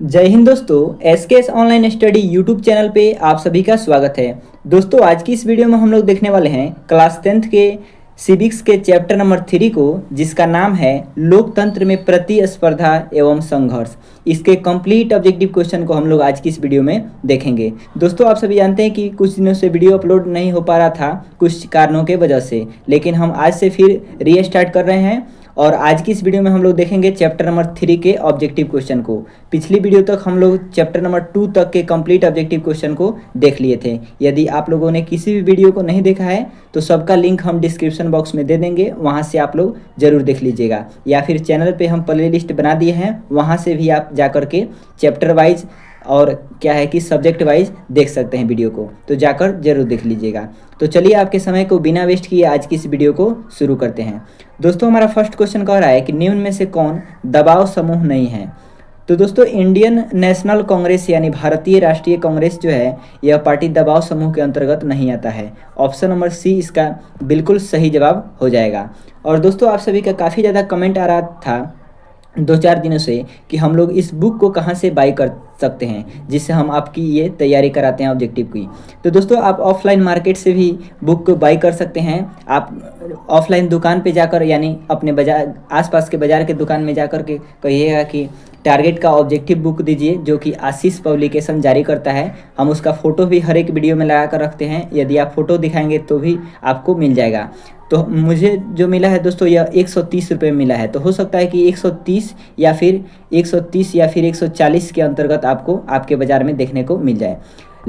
जय हिंद दोस्तों। SKS online study YouTube channel पे आप सभी का स्वागत है। दोस्तों आज की इस वीडियो में हम लोग देखने वाले हैं क्लास 10th के सिविक्स के चैप्टर नंबर 3 को, जिसका नाम है लोकतंत्र में प्रतिस्पर्धा एवं संघर्ष। इसके कंप्लीट ऑब्जेक्टिव क्वेश्चन को हम लोग आज की इस वीडियो में देखेंगे। दोस्तों आप सभी जानते हैं कि कुछ दिनों से वीडियो अपलोड नहीं हो पा रहा था कुछ कारणों के वजह से, लेकिन हम आज से फिर रीस्टार्ट कर रहे हैं और आज की इस वीडियो में हम लोग देखेंगे चैप्टर नंबर 3 के ऑब्जेक्टिव क्वेश्चन को। पिछली वीडियो तक हम लोग चैप्टर नंबर 2 तक के कंप्लीट ऑब्जेक्टिव क्वेश्चन को देख लिए थे। यदि आप लोगों ने किसी भी वीडियो को नहीं देखा है तो सबका लिंक हम डिस्क्रिप्शन बॉक्स में दे देंगे, वहां से आप लोग जरूर देख लीजिएगा, या फिर चैनल पे हम प्ले लिस्ट बना दिए हैं, वहां से भी आप जा करके चैप्टर वाइज और क्या है कि सब्जेक्ट वाइज देख सकते हैं वीडियो को, तो जाकर जरूर देख लीजिएगा। तो चलिए आपके समय को बिना वेस्ट किए आज की इस वीडियो को शुरू करते हैं। दोस्तों हमारा फर्स्ट क्वेश्चन कह रहा है कि निम्न में से कौन दबाव समूह नहीं है। तो दोस्तों इंडियन नेशनल कांग्रेस यानी भारतीय राष्ट्रीय कांग्रेस जो है यह पार्टी दबाव समूह के अंतर्गत नहीं आता है। ऑप्शन नंबर सी इसका बिल्कुल सही जवाब हो जाएगा। और दोस्तों आप सभी का काफ़ी ज़्यादा कमेंट आ रहा था 2-4 दिनों से कि हम लोग इस बुक को कहाँ से बाई कर सकते हैं, जिससे हम आपकी ये तैयारी कराते हैं ऑब्जेक्टिव की। तो दोस्तों आप ऑफलाइन मार्केट से भी बुक को बाई कर सकते हैं। आप ऑफलाइन दुकान पे जाकर यानी अपने बाजार आसपास के बाज़ार के दुकान में जाकर के कहिएगा कि टारगेट का ऑब्जेक्टिव बुक दीजिए, जो कि आशीष पब्लिकेशन जारी करता है। हम उसका फ़ोटो भी हर एक वीडियो में लगा कर रखते हैं, यदि आप फ़ोटो दिखाएंगे तो भी आपको मिल जाएगा। तो मुझे जो मिला है दोस्तों यह 130 रुपये में मिला है, तो हो सकता है कि 130 या फिर 140 के अंतर्गत आपको आपके बाज़ार में देखने को मिल जाए।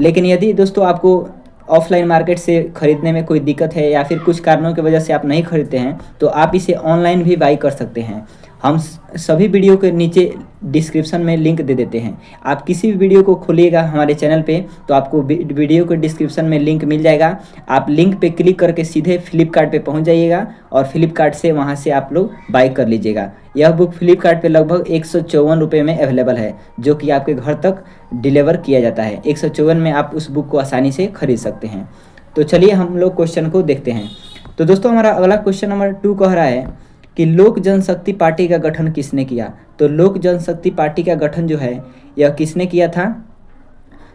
लेकिन यदि दोस्तों आपको ऑफलाइन मार्केट से ख़रीदने में कोई दिक्कत है या फिर कुछ कारणों की वजह से आप नहीं खरीदते हैं तो आप इसे ऑनलाइन भी बाई कर सकते हैं। हम सभी वीडियो के नीचे डिस्क्रिप्शन में लिंक दे देते हैं। आप किसी भी वीडियो को खोलिएगा हमारे चैनल पे तो आपको वीडियो के डिस्क्रिप्शन में लिंक मिल जाएगा। आप लिंक पे क्लिक करके सीधे फ्लिपकार्ट पे पहुंच जाइएगा और फ्लिपकार्ट से वहां से आप लोग बाई कर लीजिएगा। यह बुक फ्लिपकार्ट पे लगभग 154 रुपये में अवेलेबल है, जो कि आपके घर तक डिलीवर किया जाता है। 154 में आप उस बुक को आसानी से खरीद सकते हैं। तो चलिए हम लोग क्वेश्चन को देखते हैं। तो दोस्तों हमारा अगला क्वेश्चन नंबर 2 कह रहा है कि लोक जनशक्ति पार्टी का गठन किसने किया। तो लोक जनशक्ति पार्टी का गठन जो है यह किसने किया था,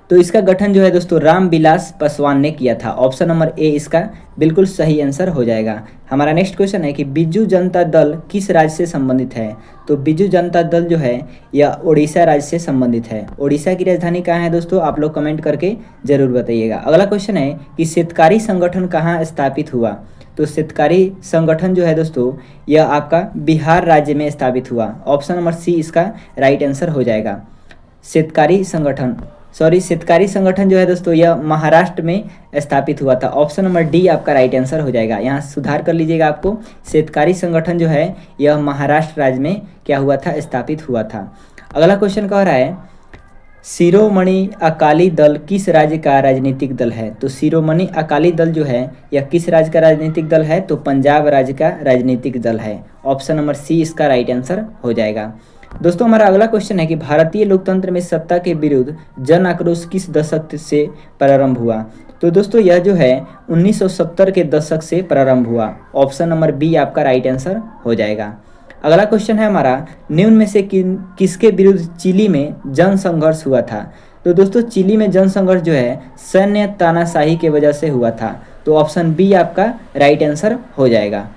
तो इसका गठन जो है दोस्तों रामविलास पासवान ने किया था। ऑप्शन नंबर ए इसका बिल्कुल सही आंसर हो जाएगा। हमारा नेक्स्ट क्वेश्चन है कि बिजू जनता दल किस राज्य से संबंधित है। तो बिजू जनता दल जो है यह उड़ीसा राज्य से संबंधित है। उड़ीसा की राजधानी कहाँ है दोस्तों, आप लोग कमेंट करके जरूर बताइएगा। अगला क्वेश्चन है कि शेतकारी संगठन कहाँ स्थापित हुआ। तो शेतकारी संगठन जो है दोस्तों यह आपका बिहार राज्य में स्थापित हुआ। ऑप्शन नंबर सी इसका राइट आंसर हो जाएगा। शेतकारी संगठन जो है दोस्तों यह महाराष्ट्र में स्थापित हुआ था। ऑप्शन नंबर डी आपका राइट आंसर हो जाएगा। यहाँ सुधार कर लीजिएगा आपको, शेतकारी संगठन जो है यह महाराष्ट्र राज्य में क्या हुआ था, स्थापित हुआ था। अगला क्वेश्चन कह रहा है शिरोमणि अकाली दल किस राज्य का राजनीतिक दल है। तो शिरोमणि अकाली दल जो है यह किस राज्य का राजनीतिक दल है, तो पंजाब राज्य का राजनीतिक दल है। ऑप्शन नंबर सी इसका राइट आंसर हो जाएगा। दोस्तों हमारा अगला क्वेश्चन है कि भारतीय लोकतंत्र में सत्ता के विरुद्ध जन आक्रोश किस दशक से प्रारंभ हुआ। तो दोस्तों यह जो है 1970 के दशक से प्रारंभ हुआ। ऑप्शन नंबर बी आपका राइट आंसर हो जाएगा। अगला क्वेश्चन है हमारा निम्न में से किसके विरुद्ध चिली में जन संघर्ष हुआ था। तो दोस्तों चिली में जन संघर्ष जो है सैन्य तानाशाही के वजह से हुआ था। तो ऑप्शन बी आपका राइट आंसर हो जाएगा।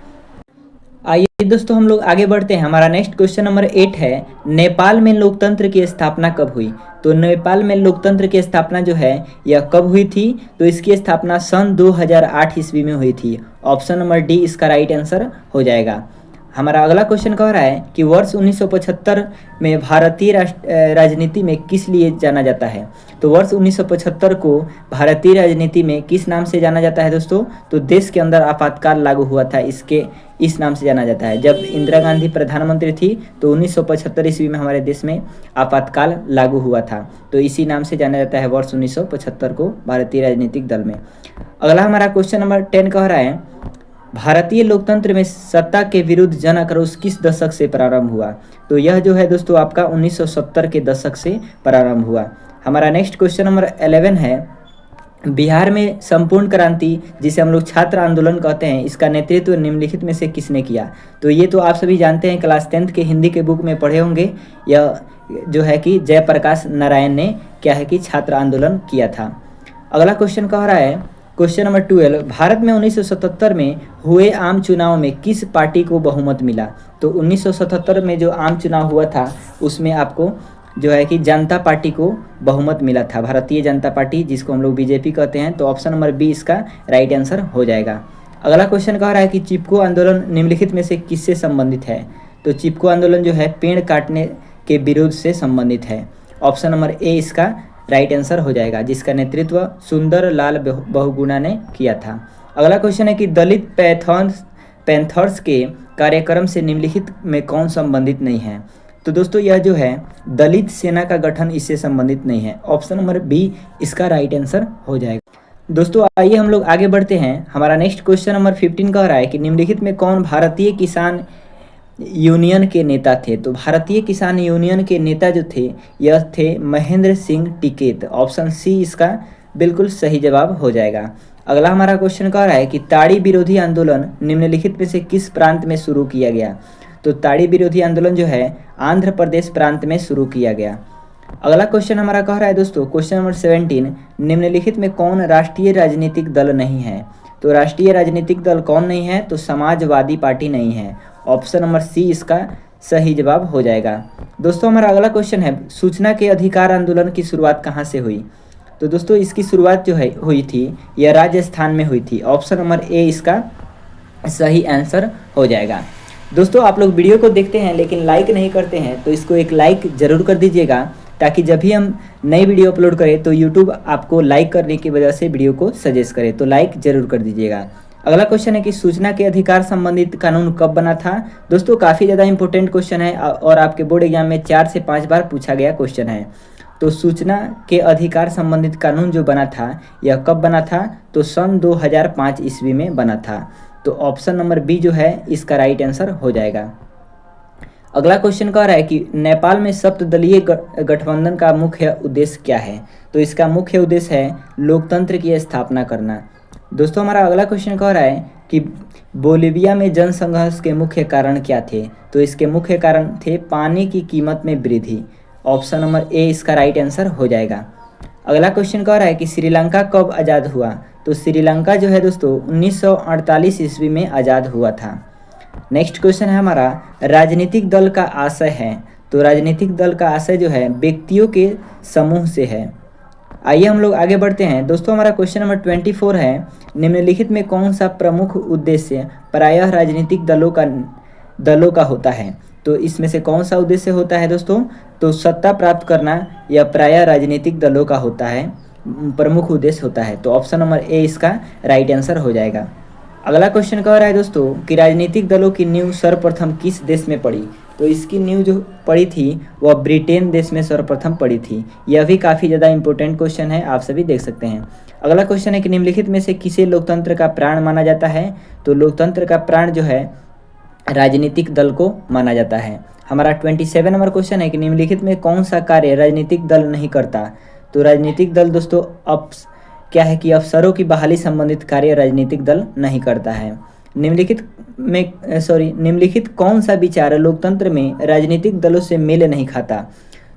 आइए दोस्तों हम लोग आगे बढ़ते हैं। हमारा नेक्स्ट क्वेश्चन नंबर 8 है नेपाल में लोकतंत्र की स्थापना कब हुई। तो नेपाल में लोकतंत्र की स्थापना जो है यह कब हुई थी, तो इसकी स्थापना सन 2008 ईस्वी में हुई थी। ऑप्शन नंबर डी इसका राइट आंसर हो जाएगा। हमारा अगला क्वेश्चन कह रहा है कि वर्ष 1975 में भारतीय राजनीति में किस लिए जाना जाता है। तो वर्ष 1975 को भारतीय राजनीति में किस नाम से जाना जाता है दोस्तों, तो देश के अंदर आपातकाल लागू हुआ था, इसके इस नाम से जाना जाता है। जब इंदिरा गांधी प्रधानमंत्री थी तो 1975 ईस्वी में हमारे देश में आपातकाल लागू हुआ था, तो इसी नाम से जाना जाता है वर्ष 1975 को भारतीय राजनीतिक दल में। अगला हमारा क्वेश्चन नंबर 10 कह रहा है भारतीय लोकतंत्र में सत्ता के विरुद्ध जन आक्रोश किस दशक से प्रारंभ हुआ। तो यह जो है दोस्तों आपका 1970 के दशक से प्रारंभ हुआ। हमारा नेक्स्ट क्वेश्चन नंबर 11 है बिहार में संपूर्ण क्रांति, जिसे हम लोग छात्र आंदोलन कहते हैं, इसका नेतृत्व निम्नलिखित में से किसने किया? तो ये तो आप सभी जानते हैं, क्लास 10th के हिंदी के बुक में पढ़े होंगे। यह जो है कि जयप्रकाश नारायण ने क्या है कि छात्र आंदोलन किया था। अगला क्वेश्चन कह रहा है, क्वेश्चन नंबर 12, भारत में 1977 में हुए आम चुनाव में किस पार्टी को बहुमत मिला? तो 1977 में जो आम चुनाव हुआ था उसमें आपको जो है कि जनता पार्टी को बहुमत मिला था, भारतीय जनता पार्टी, जिसको हम लोग बीजेपी कहते हैं। तो ऑप्शन नंबर बी इसका राइट आंसर हो जाएगा। अगला क्वेश्चन कह रहा है कि चिपको आंदोलन निम्नलिखित में से किससे संबंधित है? तो चिपको आंदोलन जो है पेड़ काटने के विरोध से संबंधित है। ऑप्शन नंबर ए इसका राइट आंसर हो जाएगा, जिसका नेतृत्व सुंदर लाल बहुगुणा ने किया था। अगला क्वेश्चन है कि दलित पैंथर्स के कार्यक्रम से निम्नलिखित में कौन संबंधित नहीं है? तो दोस्तों यह जो है दलित सेना का गठन इससे संबंधित नहीं है। ऑप्शन नंबर बी इसका राइट आंसर हो जाएगा। दोस्तों आइए हम लोग आगे बढ़ते हैं। हमारा नेक्स्ट क्वेश्चन नंबर 15 कह रहा है कि निम्नलिखित में कौन भारतीय किसान यूनियन के नेता थे? तो भारतीय किसान यूनियन के नेता जो थे यह थे महेंद्र सिंह टिकैत। ऑप्शन सी इसका बिल्कुल सही जवाब हो जाएगा। अगला हमारा क्वेश्चन कह रहा है कि ताड़ी विरोधी आंदोलन निम्नलिखित में से किस प्रांत में शुरू किया गया? तो ताड़ी विरोधी आंदोलन जो है आंध्र प्रदेश प्रांत में शुरू किया गया। अगला क्वेश्चन हमारा कह रहा है दोस्तों, क्वेश्चन नंबर 17, निम्नलिखित में कौन राष्ट्रीय राजनीतिक दल नहीं है? तो राष्ट्रीय राजनीतिक दल कौन नहीं है? तो समाजवादी पार्टी नहीं है। ऑप्शन नंबर सी इसका सही जवाब हो जाएगा। दोस्तों हमारा अगला क्वेश्चन है, सूचना के अधिकार आंदोलन की शुरुआत कहाँ से हुई? तो दोस्तों इसकी शुरुआत जो है हुई थी यह राजस्थान में हुई थी। ऑप्शन नंबर ए इसका सही आंसर हो जाएगा। दोस्तों आप लोग वीडियो को देखते हैं लेकिन लाइक नहीं करते हैं, तो इसको एक लाइक ज़रूर कर दीजिएगा, ताकि जब भी हम नई वीडियो अपलोड करें तो यूट्यूब आपको लाइक करने की वजह से वीडियो को सजेस्ट करे, तो लाइक ज़रूर कर दीजिएगा। अगला क्वेश्चन है कि सूचना के अधिकार संबंधित कानून कब बना था? दोस्तों काफ़ी ज़्यादा इंपॉर्टेंट क्वेश्चन है और आपके बोर्ड एग्जाम में 4 से 5 बार पूछा गया क्वेश्चन है। तो सूचना के अधिकार संबंधित कानून जो बना था यह कब बना था? तो सन 2005 ईस्वी में बना था। तो ऑप्शन नंबर बी जो है इसका राइट आंसर हो जाएगा। अगला क्वेश्चन कह रहा है कि नेपाल में सप्तदलीय गठबंधन का मुख्य उद्देश्य क्या है? तो इसका मुख्य उद्देश्य है लोकतंत्र की स्थापना करना। दोस्तों हमारा अगला क्वेश्चन कह रहा है कि बोलीविया में जनसंघर्ष के मुख्य कारण क्या थे? तो इसके मुख्य कारण थे पानी की कीमत में वृद्धि। ऑप्शन नंबर ए इसका राइट आंसर हो जाएगा। अगला क्वेश्चन कह रहा है कि श्रीलंका कब आज़ाद हुआ? तो श्रीलंका जो है दोस्तों 1948 ईस्वी में आज़ाद हुआ था। नेक्स्ट क्वेश्चन है हमारा, राजनीतिक दल का आशय है? तो राजनीतिक दल का आशय जो है व्यक्तियों के समूह से है। आइए हम लोग आगे बढ़ते हैं। दोस्तों हमारा क्वेश्चन नंबर 24 है, निम्नलिखित में कौन सा प्रमुख उद्देश्य प्रायः राजनीतिक दलों का होता है? तो इसमें से कौन सा उद्देश्य होता है दोस्तों? तो सत्ता प्राप्त करना यह प्रायः राजनीतिक दलों का होता है, प्रमुख उद्देश्य होता है। तो ऑप्शन नंबर ए इसका राइट आंसर हो जाएगा। अगला क्वेश्चन कह रहा है दोस्तों कि राजनीतिक दलों की नींव सर्वप्रथम किस देश में पड़ी? तो इसकी नींव जो पड़ी थी वह ब्रिटेन देश में सर्वप्रथम पड़ी थी। यह भी काफ़ी ज़्यादा इंपॉर्टेंट क्वेश्चन है, आप सभी देख सकते हैं। अगला क्वेश्चन है कि निम्नलिखित में से किसे लोकतंत्र का प्राण माना जाता है? तो लोकतंत्र का प्राण जो है राजनीतिक दल को माना जाता है। हमारा 27 नंबर क्वेश्चन है कि निम्नलिखित में कौन सा कार्य राजनीतिक दल नहीं करता? तो राजनीतिक दल दोस्तों क्या है कि अफसरों की बहाली संबंधित कार्य राजनीतिक दल नहीं करता है। निम्नलिखित कौन सा विचार लोकतंत्र में राजनीतिक दलों से मेल नहीं खाता?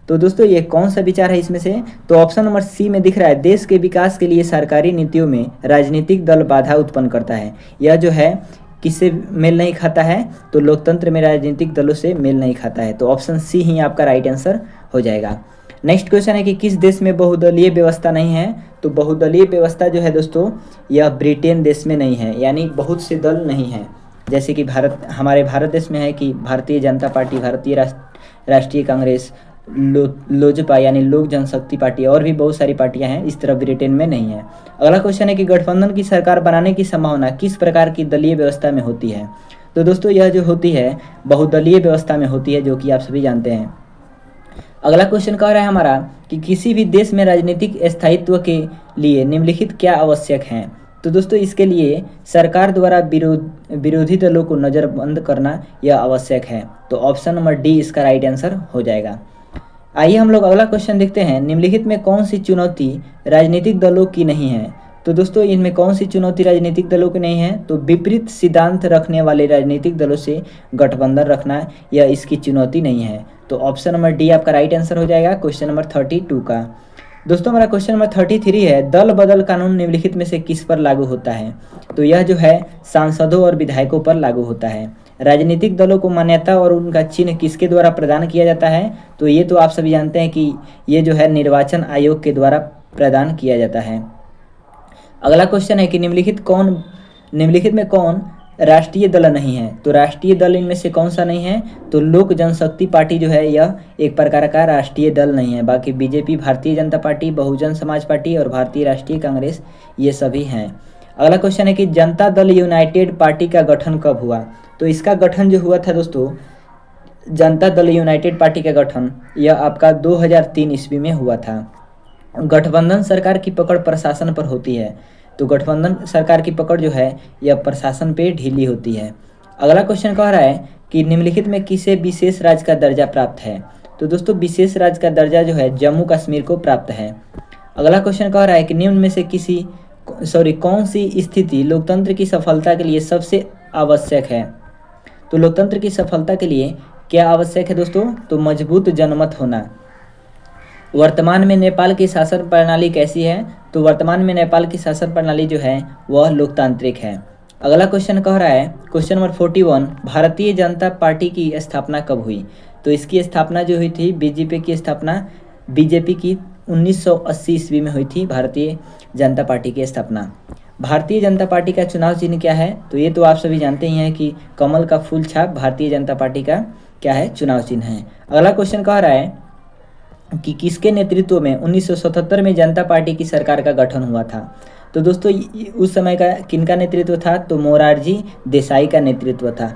तो दोस्तों ये कौन सा विचार है इसमें से? तो ऑप्शन नंबर सी में दिख रहा है, देश के विकास के लिए सरकारी नीतियों में राजनीतिक दल बाधा उत्पन्न करता है। यह जो है किससे मेल नहीं खाता है? तो लोकतंत्र में राजनीतिक दलों से मेल नहीं खाता है। तो ऑप्शन सी ही आपका राइट आंसर हो जाएगा। नेक्स्ट क्वेश्चन है कि किस देश में बहुदलीय व्यवस्था नहीं है? तो बहुदलीय व्यवस्था जो है दोस्तों यह ब्रिटेन देश में नहीं है, यानी बहुत से दल नहीं है। जैसे कि हमारे भारत देश में है कि भारतीय जनता पार्टी, भारतीय राष्ट्रीय कांग्रेस, लोजपा यानी लोक जनशक्ति पार्टी और भी बहुत सारी पार्टियां हैं, इस तरह ब्रिटेन में नहीं है। अगला क्वेश्चन है कि गठबंधन की सरकार बनाने की संभावना किस प्रकार की दलीय व्यवस्था में होती है? तो दोस्तों यह जो होती है बहुदलीय व्यवस्था में होती है, जो कि आप सभी जानते हैं। अगला क्वेश्चन कह रहा है हमारा कि किसी भी देश में राजनीतिक स्थायित्व के लिए निम्नलिखित क्या आवश्यक है? तो दोस्तों इसके लिए सरकार द्वारा विरोधी दलों को नज़रबंद करना यह आवश्यक है। तो ऑप्शन नंबर डी इसका राइट आंसर हो जाएगा। आइए हम लोग अगला क्वेश्चन देखते हैं, निम्नलिखित में कौन सी चुनौती राजनीतिक दलों की नहीं है। तो दोस्तों इनमें कौन सी चुनौती राजनीतिक दलों की नहीं है, तो विपरीत सिद्धांत रखने वाले राजनीतिक दलों से गठबंधन रखना यह इसकी चुनौती नहीं है। तो ऑप्शन नंबर डी आपका राइट आंसर हो जाएगा क्वेश्चन नंबर 32 का। दोस्तों हमारा क्वेश्चन नंबर 33 है, दल बदल कानून निम्नलिखित में से किस पर लागू होता है। तो यह जो है सांसदों और विधायकों पर लागू होता है। राजनीतिक दलों को मान्यता और उनका चिन्ह किसके द्वारा प्रदान किया जाता है, तो ये तो आप सभी जानते हैं कि ये जो है निर्वाचन आयोग के द्वारा प्रदान किया जाता है। अगला क्वेश्चन है कि निम्नलिखित में कौन राष्ट्रीय दल नहीं है। तो राष्ट्रीय दल इनमें से कौन सा नहीं है, तो लोक जनशक्ति पार्टी जो है यह एक प्रकार का राष्ट्रीय दल नहीं है। बाकी BJP, Bharatiya Janata party, Bahujan Samaj party और भारतीय राष्ट्रीय कांग्रेस ये सभी हैं। अगला क्वेश्चन है कि जनता दल यूनाइटेड पार्टी का गठन कब हुआ। तो इसका गठन जो हुआ था दोस्तों, जनता दल यूनाइटेड पार्टी का गठन यह आपका 2003 ईस्वी में हुआ था। गठबंधन सरकार की पकड़ प्रशासन पर होती है, तो गठबंधन सरकार की पकड़ जो है यह प्रशासन पे ढीली होती है। अगला क्वेश्चन कह रहा है कि निम्नलिखित में किसे विशेष राज्य का दर्जा प्राप्त है। तो दोस्तों विशेष राज्य का दर्जा जो है जम्मू कश्मीर को प्राप्त है। अगला क्वेश्चन कह रहा है कि निम्न में से कौन सी स्थिति लोकतंत्र की सफलता के लिए सबसे आवश्यक है। तो लोकतंत्र की सफलता के लिए क्या आवश्यक है दोस्तों, तो मजबूत जनमत होना। वर्तमान में नेपाल की शासन प्रणाली कैसी है, तो वर्तमान में नेपाल की शासन प्रणाली जो है वह लोकतांत्रिक है। अगला क्वेश्चन कह रहा है question number 41, Bharatiya Janata party की स्थापना कब हुई। तो इसकी स्थापना जो हुई थी, बीजेपी की 1980 ईस्वी में हुई थी भारतीय जनता पार्टी की स्थापना। भारतीय जनता पार्टी का चुनाव चिन्ह क्या है, तो ये तो आप सभी जानते ही हैं कि कमल का फूल छाप भारतीय जनता पार्टी का क्या है, चुनाव चिन्ह है। अगला क्वेश्चन कह रहा है कि किसके नेतृत्व में 1977 में जनता पार्टी की सरकार का गठन हुआ था। तो दोस्तों उस समय का किनका नेतृत्व था, तो मोरारजी देसाई का नेतृत्व था।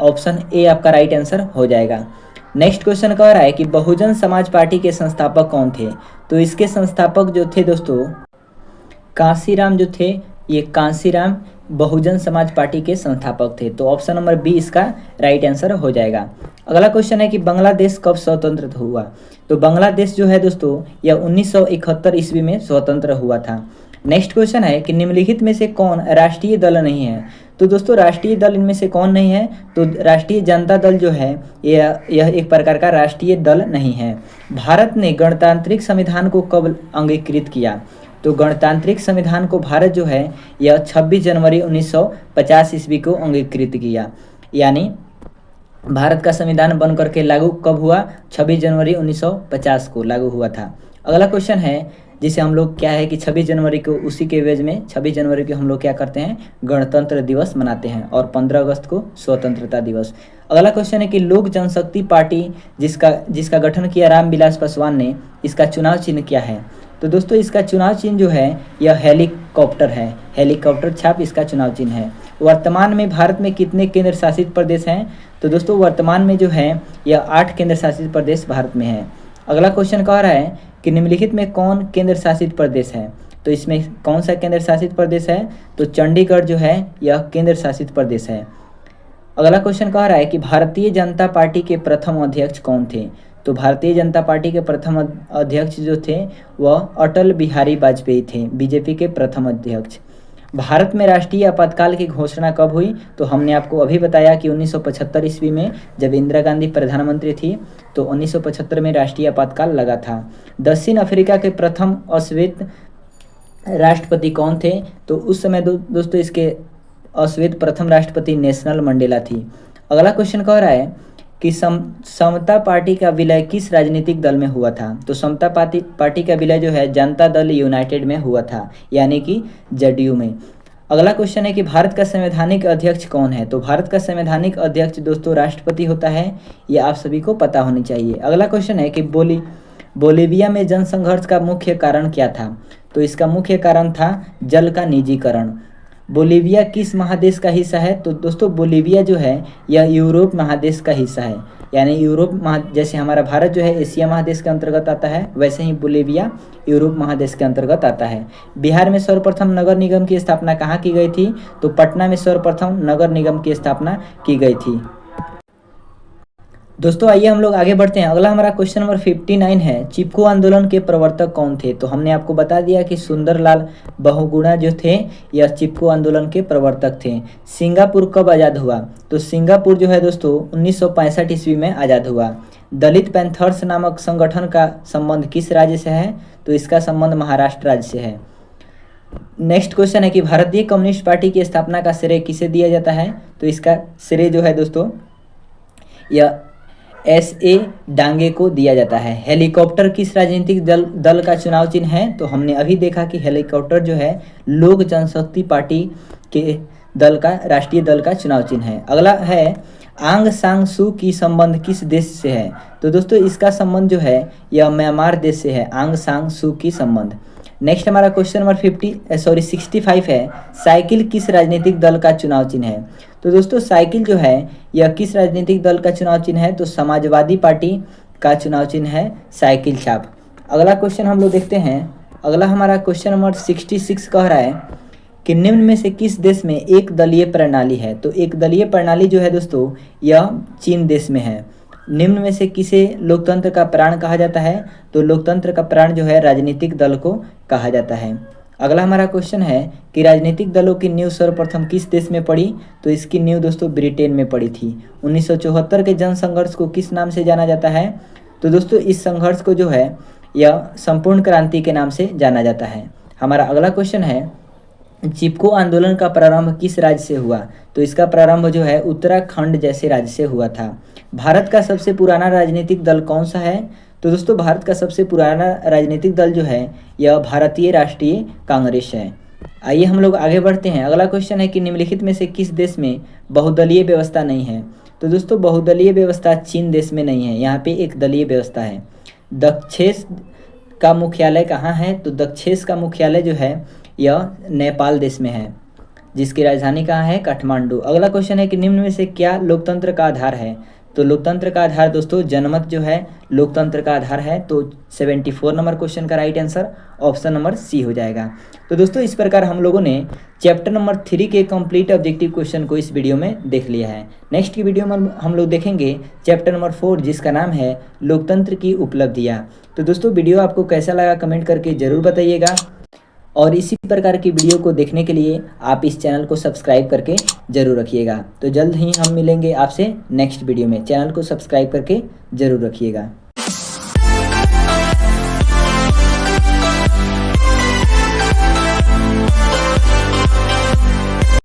ऑप्शन ए आपका राइट आंसर हो जाएगा। नेक्स्ट क्वेश्चन कह रहा है कि बहुजन समाज पार्टी के संस्थापक कौन थे। तो इसके संस्थापक जो थे दोस्तों कांसीराम जो थे, ये कांसीराम बहुजन समाज पार्टी के संस्थापक थे। तो ऑप्शन नंबर बी इसका राइट आंसर हो जाएगा। अगला क्वेश्चन है कि बांग्लादेश कब स्वतंत्र हुआ। तो बांग्लादेश जो है दोस्तों यह 1971 ईस्वी में स्वतंत्र हुआ था। नेक्स्ट क्वेश्चन है कि निम्नलिखित में से कौन राष्ट्रीय दल नहीं है। तो दोस्तों राष्ट्रीय दल इनमें से कौन नहीं है, तो राष्ट्रीय जनता दल जो है यह एक प्रकार का राष्ट्रीय दल नहीं है। भारत ने गणतांत्रिक संविधान को कब अंगीकृत किया। तो गणतांत्रिक संविधान को भारत जो है यह 26 जनवरी 1950 ईस्वी को अंगीकृत किया। यानी भारत का संविधान बन करके लागू कब हुआ, 26 जनवरी 1950 को लागू हुआ था। अगला क्वेश्चन है जिसे हम लोग क्या है कि 26 जनवरी को उसी के एवज में 26 जनवरी को हम लोग क्या करते हैं, गणतंत्र दिवस मनाते हैं और 15 अगस्त को स्वतंत्रता दिवस। अगला क्वेश्चन है कि लोक जनशक्ति पार्टी जिसका गठन किया रामविलास पासवान ने, इसका चुनाव चिन्ह क्या है। तो दोस्तों इसका चुनाव चिन्ह जो है यह हेलीकॉप्टर है, हेलीकॉप्टर छाप इसका चुनाव चिन्ह है। वर्तमान में भारत में कितने केंद्र शासित प्रदेश हैं। तो दोस्तों वर्तमान में जो है यह 8 केंद्र शासित प्रदेश भारत में है। अगला क्वेश्चन कह रहा है कि निम्नलिखित में कौन केंद्र शासित प्रदेश है। तो इसमें कौन सा केंद्र शासित प्रदेश है, तो चंडीगढ़ जो है यह केंद्र शासित प्रदेश है। अगला क्वेश्चन कह रहा है कि भारतीय जनता पार्टी के प्रथम अध्यक्ष कौन थे। तो भारतीय जनता पार्टी के प्रथम अध्यक्ष जो थे वह अटल बिहारी वाजपेयी थे, बीजेपी के प्रथम अध्यक्ष। भारत में राष्ट्रीय आपातकाल की घोषणा कब हुई। तो हमने आपको अभी बताया कि 1975 ईस्वी में जब इंदिरा गांधी प्रधानमंत्री थी तो 1975 में राष्ट्रीय आपातकाल लगा था। दक्षिण अफ्रीका के प्रथम अश्वेत राष्ट्रपति कौन थे। तो उस समय दोस्तों इसके अश्वेत प्रथम राष्ट्रपति नेशनल मंडेला थी। अगला क्वेश्चन कह रहा है कि समता पार्टी का विलय किस राजनीतिक दल में हुआ था। तो समता पार्टी का विलय जो है जनता दल यूनाइटेड में हुआ था, यानी कि जदयू में। अगला क्वेश्चन है कि भारत का संवैधानिक अध्यक्ष कौन है। तो भारत का संवैधानिक अध्यक्ष दोस्तों राष्ट्रपति होता है, ये आप सभी को पता होनी चाहिए। अगला क्वेश्चन है कि बोलीविया में जनसंघर्ष का मुख्य कारण क्या था। तो इसका मुख्य कारण था जल का निजीकरण। बोलीविया किस महादेश का हिस्सा है। तो दोस्तों बोलीविया जो है यह यूरोप महादेश का हिस्सा है, यानी जैसे हमारा भारत जो है एशिया महादेश के अंतर्गत आता है, वैसे ही बोलीविया यूरोप महादेश के अंतर्गत आता है। बिहार में सर्वप्रथम नगर निगम की स्थापना कहाँ की गई थी। तो पटना में सर्वप्रथम नगर निगम की स्थापना की गई थी। दोस्तों आइए हम लोग आगे बढ़ते हैं। अगला हमारा क्वेश्चन नंबर 59 है, चिपको आंदोलन के प्रवर्तक कौन थे? तो हमने आपको बता दिया कि सुंदरलाल बहुगुणा जो थे यह चिपको आंदोलन के प्रवर्तक थे। सिंगापुर कब आज़ाद हुआ? तो सिंगापुर जो है दोस्तों 1965 ईस्वी में आज़ाद हुआ। दलित पैंथर्स नामक संगठन का संबंध किस राज्य से है? तो इसका संबंध महाराष्ट्र राज्य से है। नेक्स्ट क्वेश्चन है कि भारतीय कम्युनिस्ट पार्टी की स्थापना का श्रेय किसे दिया जाता है? तो इसका श्रेय जो है दोस्तों यह S.A. डांगे को दिया जाता है। हेलीकॉप्टर किस राजनीतिक दल का चुनाव चिन्ह है? तो हमने अभी देखा कि हेलीकॉप्टर जो है लोक जनशक्ति पार्टी के दल का राष्ट्रीय दल का चुनाव चिन्ह है। अगला है आंग सांग सू की संबंध किस देश से है? तो दोस्तों इसका संबंध जो है यह म्यांमार देश से है, आंग सांग सू की संबंध। नेक्स्ट हमारा क्वेश्चन नंबर 65 है, साइकिल किस राजनीतिक दल का चुनाव चिन्ह है? तो दोस्तों साइकिल जो है यह किस राजनीतिक दल का चुनाव चिन्ह है? तो समाजवादी पार्टी का चुनाव चिन्ह है साइकिल छाप। अगला क्वेश्चन हम लोग देखते हैं। अगला हमारा क्वेश्चन नंबर 66 कह रहा है कि निम्न में से किस देश में एक दलीय प्रणाली है? तो एक दलीय प्रणाली जो है दोस्तों यह चीन देश में है। निम्न में से किसे लोकतंत्र का प्राण कहा जाता है? तो लोकतंत्र का प्राण जो है राजनीतिक दल को कहा जाता है। अगला हमारा क्वेश्चन है कि राजनीतिक दलों की नींव सर्वप्रथम किस देश में पड़ी? तो इसकी नींव दोस्तों ब्रिटेन में पड़ी थी। 1974 के जन संघर्ष को किस नाम से जाना जाता है? तो दोस्तों इस संघर्ष को जो है यह संपूर्ण क्रांति के नाम से जाना जाता है। हमारा अगला क्वेश्चन है चिपको आंदोलन का प्रारंभ किस राज्य से हुआ? तो इसका प्रारंभ जो है उत्तराखंड जैसे राज्य से हुआ था। भारत का सबसे पुराना राजनीतिक दल कौन सा है? तो दोस्तों भारत का सबसे पुराना राजनीतिक दल जो है यह भारतीय राष्ट्रीय कांग्रेस है। आइए हम लोग आगे बढ़ते हैं। अगला क्वेश्चन है कि निम्नलिखित में से किस देश में बहुदलीय व्यवस्था नहीं है? तो दोस्तों बहुदलीय व्यवस्था चीन देश में नहीं है, यहाँ पे एक दलीय व्यवस्था है। दक्षेश का मुख्यालय कहाँ है? तो दक्षेश का मुख्यालय जो है यह नेपाल देश में है, जिसकी राजधानी कहाँ है? काठमांडू। अगला क्वेश्चन है कि निम्न में से क्या लोकतंत्र का आधार है? तो लोकतंत्र का आधार दोस्तों जनमत जो है लोकतंत्र का आधार है। तो 74 नंबर क्वेश्चन का right answer option number C हो जाएगा। तो दोस्तों इस प्रकार हम लोगों ने चैप्टर नंबर 3 के कंप्लीट ऑब्जेक्टिव क्वेश्चन को इस वीडियो में देख लिया है। नेक्स्ट की वीडियो में हम लोग देखेंगे चैप्टर नंबर 4 जिसका नाम है लोकतंत्र की उपलब्धियाँ। तो दोस्तों वीडियो आपको कैसा लगा कमेंट करके ज़रूर बताइएगा, और इसी प्रकार की वीडियो को देखने के लिए आप इस चैनल को सब्सक्राइब करके ज़रूर रखिएगा। तो जल्द ही हम मिलेंगे आपसे नेक्स्ट वीडियो में। चैनल को सब्सक्राइब करके ज़रूर रखिएगा।